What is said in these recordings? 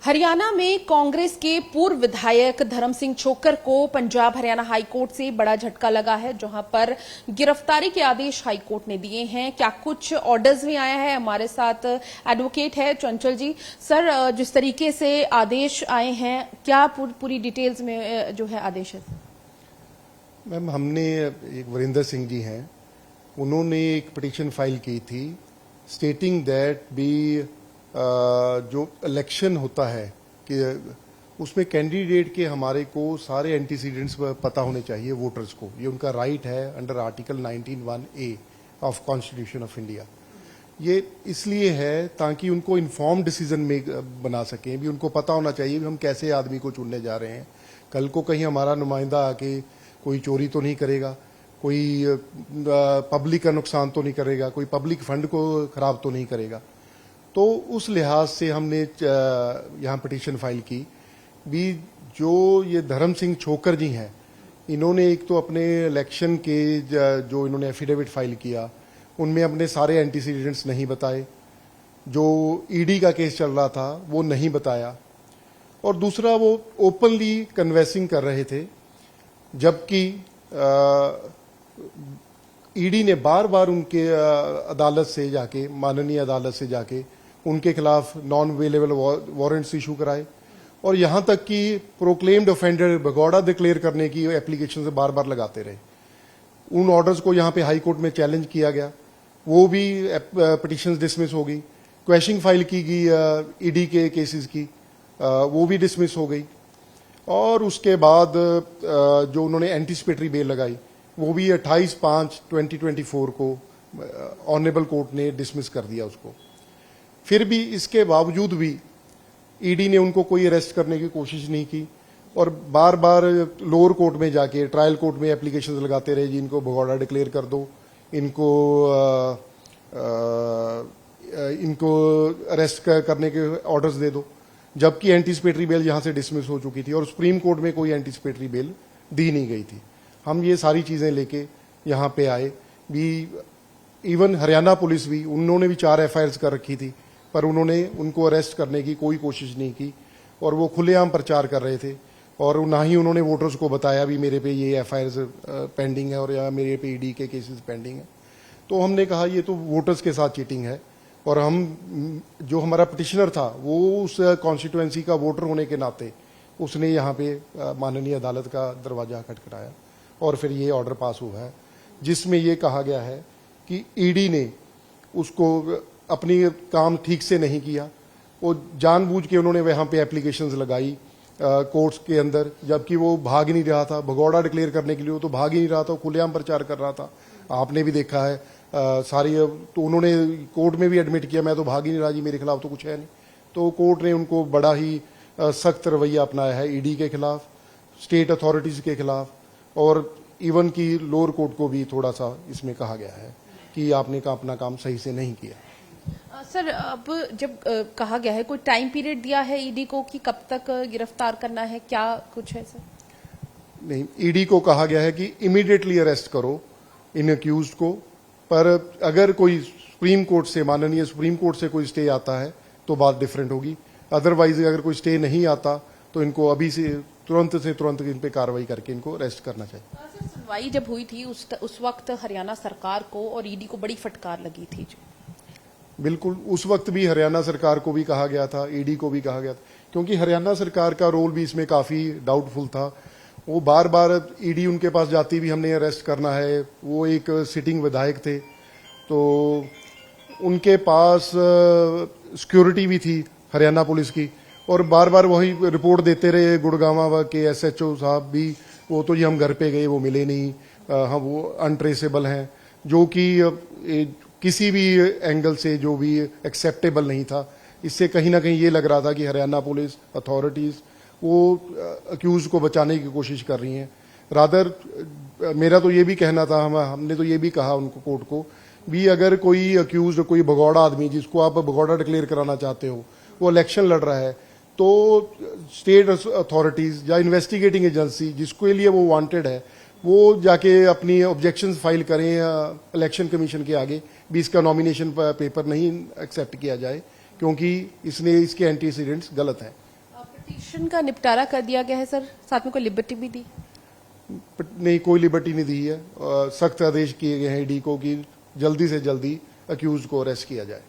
हरियाणा में कांग्रेस के पूर्व विधायक धर्म सिंह छोक्कर को पंजाब हरियाणा हाई कोर्ट से बड़ा झटका लगा है, जहां पर गिरफ्तारी के आदेश हाई कोर्ट ने दिए हैं। क्या कुछ ऑर्डर्स भी आया है? हमारे साथ एडवोकेट है चंचल जी। सर, जिस तरीके से आदेश आए हैं, क्या पूरी डिटेल्स में जो है आदेश है? मैम, हमने एक वरिंदर सिंह जी हैं, उन्होंने एक पिटीशन फाइल की थी स्टेटिंग दैट बी जो इलेक्शन होता है कि उसमें कैंडिडेट के हमारे को सारे एंटीसीडेंट्स पता होने चाहिए वोटर्स को। ये उनका राइट है under article 19(1)(a) of constitution of India. ये इसलिए है ताकि उनको इन्फॉर्म डिसीजन में बना सकें। भी उनको पता होना चाहिए भी हम कैसे आदमी को चुनने जा रहे हैं। कल को कहीं हमारा नुमाइंदा आके कोई चोरी तो नहीं करेगा, कोई पब्लिक का नुकसान तो नहीं करेगा, कोई पब्लिक फंड को खराब तो नहीं करेगा। तो उस लिहाज से हमने यहाँ पिटीशन फाइल की। भी जो ये धर्म सिंह छोक्कर जी हैं, इन्होंने एक तो अपने इलेक्शन के जो इन्होंने एफिडेविट फाइल किया उनमें अपने सारे एंटीसीडेंट्स नहीं बताए। जो ईडी का केस चल रहा था वो नहीं बताया। और दूसरा, वो ओपनली कन्वेसिंग कर रहे थे, जबकि ईडी ने बार बार उनके अदालत से जाके, माननीय अदालत से जाके उनके खिलाफ नॉन अवेलेबल वारंट्स इशू कराए। और यहां तक कि प्रोक्लेम्ड ऑफेंडर भगौड़ा डिक्लेयर करने की एप्लीकेशन से बार बार लगाते रहे। उन ऑर्डर्स को यहां पे हाई कोर्ट में चैलेंज किया गया, वो भी पिटीशंस डिसमिस हो गई। क्वेश्चन फाइल की गई ईडी के केसेस की, वो भी डिसमिस हो गई। और उसके बाद जो उन्होंने एंटीसिपेटरी बेल लगाई वो भी 28/5/2024 को ऑनरेबल कोर्ट ने डिसमिस कर दिया उसको। फिर भी इसके बावजूद भी ईडी ने उनको कोई अरेस्ट करने की कोशिश नहीं की और बार बार लोअर कोर्ट में जाके, ट्रायल कोर्ट में एप्लीकेशंस लगाते रहे जी इनको भगौड़ा डिक्लेयर कर दो, इनको अरेस्ट करने के ऑर्डर्स दे दो, जबकि एंटीसिपेटरी बेल यहां से डिसमिस हो चुकी थी और सुप्रीम कोर्ट में कोई एंटीसिपेटरी बेल दी नहीं गई थी। हम ये सारी चीजें लेके यहां पे आए। भी इवन हरियाणा पुलिस भी, उन्होंने भी 4 एफआईआर कर रखी थी, पर उन्होंने उनको अरेस्ट करने की कोई कोशिश नहीं की और वो खुलेआम प्रचार कर रहे थे। और ना ही उन्होंने वोटर्स को बताया भी मेरे पे ये एफआईआर पेंडिंग है और या मेरे पे ईडी के केसेस पेंडिंग है। तो हमने कहा ये तो वोटर्स के साथ चीटिंग है। और हम, जो हमारा पिटिशनर था वो उस कॉन्स्टिट्यूएंसी का वोटर होने के नाते उसने यहाँ पे माननीय अदालत का दरवाजा खटखटाया और फिर ये ऑर्डर पास हुआ है, जिसमें ये कहा गया है कि ईडी ने उसको अपनी काम ठीक से नहीं किया। वो जानबूझ के उन्होंने वहां पे एप्लीकेशंस लगाई कोर्ट्स के अंदर, जबकि वो भाग नहीं रहा था। भगौड़ा डिक्लेयर करने के लिए वो तो भाग ही नहीं रहा था, खुलेआम प्रचार कर रहा था। आपने भी देखा है सारी। तो उन्होंने कोर्ट में भी एडमिट किया, मैं तो भाग ही नहीं रहा जी, मेरे खिलाफ तो कुछ है नहीं। तो कोर्ट ने उनको बड़ा ही सख्त रवैया अपनाया है ईडी के खिलाफ, स्टेट अथॉरिटीज के खिलाफ, और इवन की लोअर कोर्ट को भी थोड़ा सा इसमें कहा गया है कि आपने अपना काम सही से नहीं किया। सर, अब जब कहा गया है, कोई टाइम पीरियड दिया है ईडी को कि कब तक गिरफ्तार करना है, क्या कुछ है सर? नहीं, ईडी को कहा गया है कि इमीडिएटली अरेस्ट करो इन अक्यूज्ड को। पर अगर कोई सुप्रीम कोर्ट से, माननीय सुप्रीम कोर्ट से कोई स्टे आता है तो बात डिफरेंट होगी। अदरवाइज अगर कोई स्टे नहीं आता तो इनको अभी से तुरंत इन पे कार्रवाई करके इनको अरेस्ट करना चाहिए। सुनवाई जब हुई थी उस वक्त हरियाणा सरकार को और ईडी को बड़ी फटकार लगी थी जी। बिल्कुल, उस वक्त भी हरियाणा सरकार को भी कहा गया था, ईडी को भी कहा गया था, क्योंकि हरियाणा सरकार का रोल भी इसमें काफी डाउटफुल था। वो बार बार ईडी उनके पास जाती भी हमने अरेस्ट करना है। वो एक सिटिंग विधायक थे, तो उनके पास सिक्योरिटी भी थी हरियाणा पुलिस की, और बार बार वही रिपोर्ट देते रहे। गुड़गांव के एसएचओ साहब भी, वो तो जी हम घर पे गए वो मिले नहीं, हम वो अनट्रेसेबल हैं, जो कि किसी भी एंगल से जो भी एक्सेप्टेबल नहीं था। इससे कहीं ना कहीं ये लग रहा था कि हरियाणा पुलिस अथॉरिटीज वो अक्यूज को बचाने की कोशिश कर रही हैं। रादर मेरा तो ये भी कहना था, हमने तो ये भी कहा उनको, कोर्ट को भी, अगर कोई अक्यूज, कोई भगौड़ा आदमी जिसको आप भगौड़ा डिक्लेयर कराना चाहते हो, वो इलेक्शन लड़ रहा है, तो स्टेट अथॉरिटीज या इन्वेस्टिगेटिंग एजेंसी जिसके लिए वो वांटेड है, वो जाके अपनी ऑब्जेक्शंस फाइल करें इलेक्शन कमीशन के आगे भी, इसका नॉमिनेशन पेपर नहीं एक्सेप्ट किया जाए क्योंकि इसके एंटीसीडेंट्स गलत हैं। स्टेशन का निपटारा कर दिया गया है सर, साथ में कोई लिबर्टी भी दी? नहीं, कोई लिबर्टी नहीं दी है। सख्त आदेश किए गए हैं ईडी को कि जल्दी से जल्दी अक्यूज को अरेस्ट किया जाए।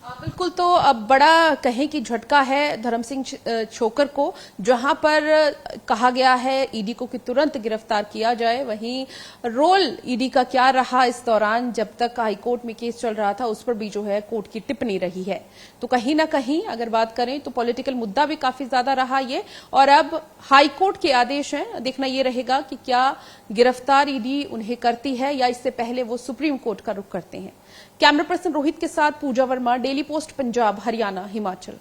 बिल्कुल, तो अब बड़ा कहें कि झटका है धर्म सिंह छोकर को, जहां पर कहा गया है ईडी को कि तुरंत गिरफ्तार किया जाए। वहीं रोल ईडी का क्या रहा इस दौरान, जब तक हाईकोर्ट में केस चल रहा था, उस पर भी जो है कोर्ट की टिप्पणी रही है। तो कहीं ना कहीं अगर बात करें तो पॉलिटिकल मुद्दा भी काफी ज्यादा रहा ये। और अब हाईकोर्ट के आदेश हैं, देखना ये रहेगा कि क्या गिरफ्तार ईडी उन्हें करती है या इससे पहले वो सुप्रीम कोर्ट का रुख करते हैं। कैमरा पर्सन रोहित के साथ पूजा वर्मा, डेली पोस्ट पंजाब, हरियाणा, हिमाचल।